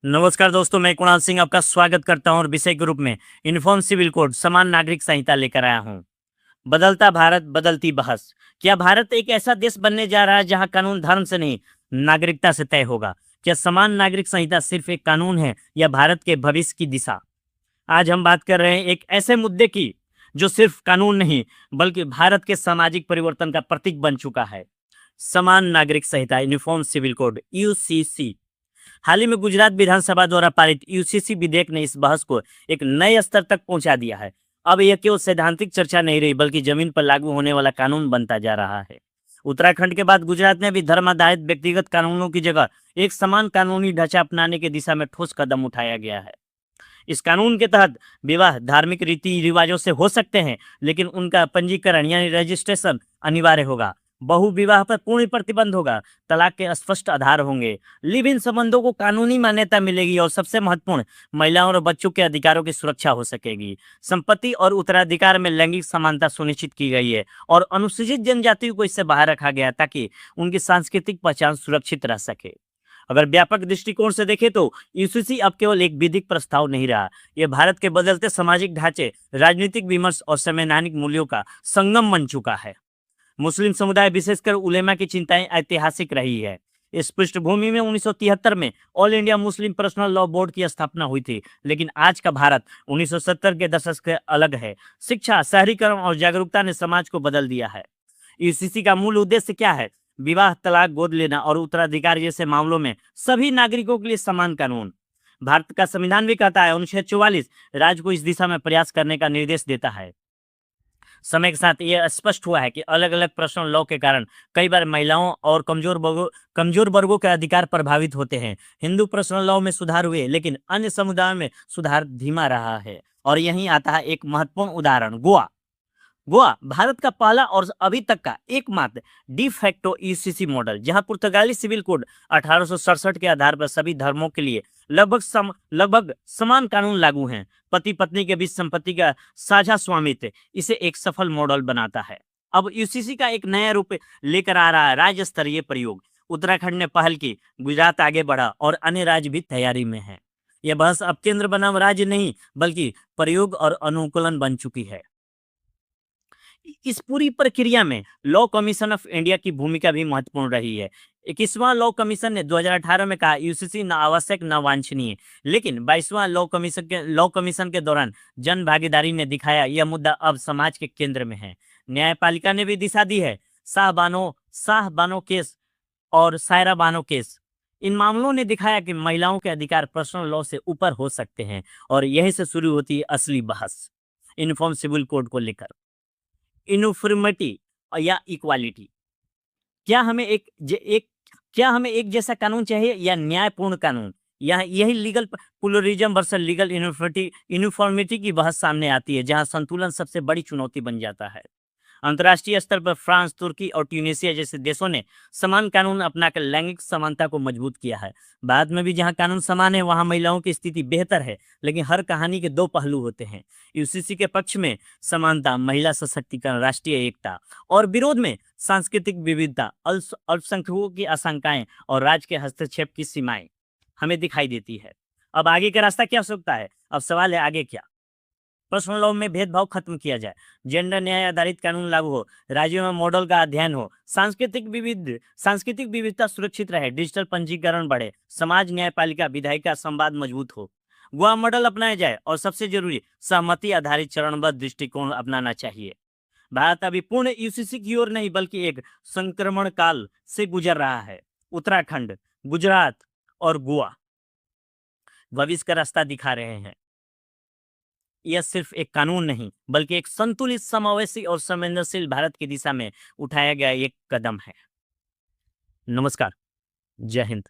नमस्कार दोस्तों, मैं कुणाल सिंह आपका स्वागत करता हूं और विषय के रूप में यूनिफॉर्म सिविल कोड समान नागरिक संहिता लेकर आया हूं। बदलता भारत, बदलती बहस। क्या भारत एक ऐसा देश बनने जा रहा है जहां कानून धर्म से नहीं, नागरिकता से तय होगा? क्या समान नागरिक संहिता सिर्फ एक कानून है या भारत के भविष्य की दिशा? आज हम बात कर रहे हैं एक ऐसे मुद्दे की जो सिर्फ कानून नहीं बल्कि भारत के सामाजिक परिवर्तन का प्रतीक बन चुका है। समान नागरिक संहिता, यूनिफॉर्म सिविल कोड, यूसीसी। हाल ही में गुजरात विधानसभा द्वारा पारित यूसीसी विधेयक ने इस बहस को एक नए स्तर तक पहुंचा दिया है। अब यह केवल सैद्धांतिक चर्चा नहीं रही बल्कि जमीन पर लागू होने वाला कानून बनता जा रहा है। उत्तराखंड के बाद गुजरात ने भी धर्म आधारित व्यक्तिगत कानूनों की जगह एक समान कानूनी ढांचा अपनाने की दिशा में ठोस कदम उठाया गया है। इस कानून के तहत विवाह धार्मिक रीति रिवाजों से हो सकते हैं, लेकिन उनका पंजीकरण यानी रजिस्ट्रेशन अनिवार्य होगा। बहु विवाह पर पूर्ण प्रतिबंध होगा। तलाक के स्पष्ट आधार होंगे। लिव इन संबंधों को कानूनी मान्यता मिलेगी और सबसे महत्वपूर्ण, महिलाओं और बच्चों के अधिकारों की सुरक्षा हो सकेगी। संपत्ति और उत्तराधिकार में लैंगिक समानता सुनिश्चित की गई है और अनुसूचित जनजातियों को इससे बाहर रखा गया ताकि उनकी सांस्कृतिक पहचान सुरक्षित रह सके। अगर व्यापक दृष्टिकोण से देखें तो यूसीसी अब केवल एक विधिक प्रस्ताव नहीं रहा, यह भारत के बदलते सामाजिक ढांचे, राजनीतिक विमर्श और संवैधानिक मूल्यों का संगम बन चुका है। मुस्लिम समुदाय विशेषकर उलेमा की चिंताएं ऐतिहासिक रही है। इस पृष्ठभूमि में 1973 में all India Muslim personal law board की स्थापना हुई थी, लेकिन आज का भारत 1970 के दशक से अलग है। शिक्षा, शहरीकरण और जागरूकता ने समाज को बदल दिया है। यूसीसी का मूल उद्देश्य क्या है? विवाह, तलाक, गोद लेना और उत्तराधिकार जैसे मामलों में सभी नागरिकों के लिए समान कानून। भारत का संविधान भी कहता है, अनुच्छेद 44 राज्य को इस दिशा में प्रयास करने का निर्देश देता है। समय के साथ यह स्पष्ट हुआ है कि अलग अलग पर्सनल लॉ के कारण कई बार महिलाओं और कमजोर वर्गों के अधिकार प्रभावित होते हैं। हिंदू पर्सनल लॉ में सुधार हुए, लेकिन अन्य समुदायों में सुधार धीमा रहा है। और यहीं आता है एक महत्वपूर्ण उदाहरण, गोवा। गोवा भारत का पहला और अभी तक का एकमात्र डी फैक्टो यूसीसी मॉडल, जहां पुर्तगाली सिविल कोड 1867 के आधार पर सभी धर्मों के लिए लगभग समान कानून लागू हैं। पति पत्नी के बीच संपत्ति का साझा स्वामित्व इसे एक सफल मॉडल बनाता है। अब यूसीसी का एक नया रूप लेकर आ रहा है राज्य स्तरीय प्रयोग। उत्तराखंड ने पहल की, गुजरात आगे बढ़ा और अन्य राज्य भी तैयारी में है। यह बहस अब केंद्र बनाम राज्य नहीं बल्कि प्रयोग और अनुकूलन बन चुकी है। इस पूरी प्रक्रिया में लॉ कमीशन ऑफ इंडिया की भूमिका भी महत्वपूर्ण रही है। 21वां लॉ कमीशन ने 2018 में कहा, यूसीसी न आवश्यक न वांछनीय, लेकिन 22वां लॉ कमीशन के दौरान जन भागीदारी ने दिखाया यह मुद्दा अब समाज के केंद्र में है। न्यायपालिका ने भी दिशा दी है। शाह बानो केस और सायरा बानो केस, इन मामलों ने दिखाया कि महिलाओं के अधिकार पर्सनल लॉ से ऊपर हो सकते हैं। और यहीं से शुरू होती है असली बहस यूनिफॉर्म सिविल कोड को लेकर। यूनिफॉर्मिटी या इक्वालिटी। क्या हमें क्या हमें एक जैसा कानून चाहिए या न्यायपूर्ण कानून? यही legal pluralism versus legal uniformity की बहस सामने आती है, जहां संतुलन सबसे बड़ी चुनौती बन जाता है। अंतर्राष्ट्रीय स्तर पर फ्रांस, तुर्की और ट्यूनीशिया जैसे देशों ने समान कानून अपनाकर लैंगिक समानता को मजबूत किया है। भारत में भी जहां कानून समान है वहां महिलाओं की स्थिति बेहतर है, लेकिन हर कहानी के दो पहलू होते हैं। यूसीसी के पक्ष में समानता, महिला सशक्तिकरण, राष्ट्रीय एकता, और विरोध में सांस्कृतिक विविधता, अल्पसंख्यकों की आशंकाएं और राज्य के हस्तक्षेप की सीमाएं हमें दिखाई देती है। अब आगे का रास्ता क्या हो सकता है? अब सवाल है, आगे क्या? पर्सनल लॉ में भेदभाव खत्म किया जाए, जेंडर न्याय आधारित कानून लागू हो, राज्यों में मॉडल का अध्ययन हो, सांस्कृतिक विविधता सुरक्षित रहे, डिजिटल पंजीकरण बढ़े, समाज, न्यायपालिका, विधायिका संवाद मजबूत हो, गोवा मॉडल अपनाया जाए और सबसे जरूरी सहमति आधारित चरणबद्ध दृष्टिकोण अपनाना चाहिए। भारत अभी पूर्ण यूसीसी की ओर नहीं बल्कि एक संक्रमण काल से गुजर रहा है। उत्तराखंड, गुजरात और गोवा भविष्य का रास्ता दिखा रहे हैं। यह सिर्फ एक कानून नहीं बल्कि एक संतुलित, समावेशी और संवेदनशील भारत की दिशा में उठाया गया एक कदम है। नमस्कार, जय हिंद।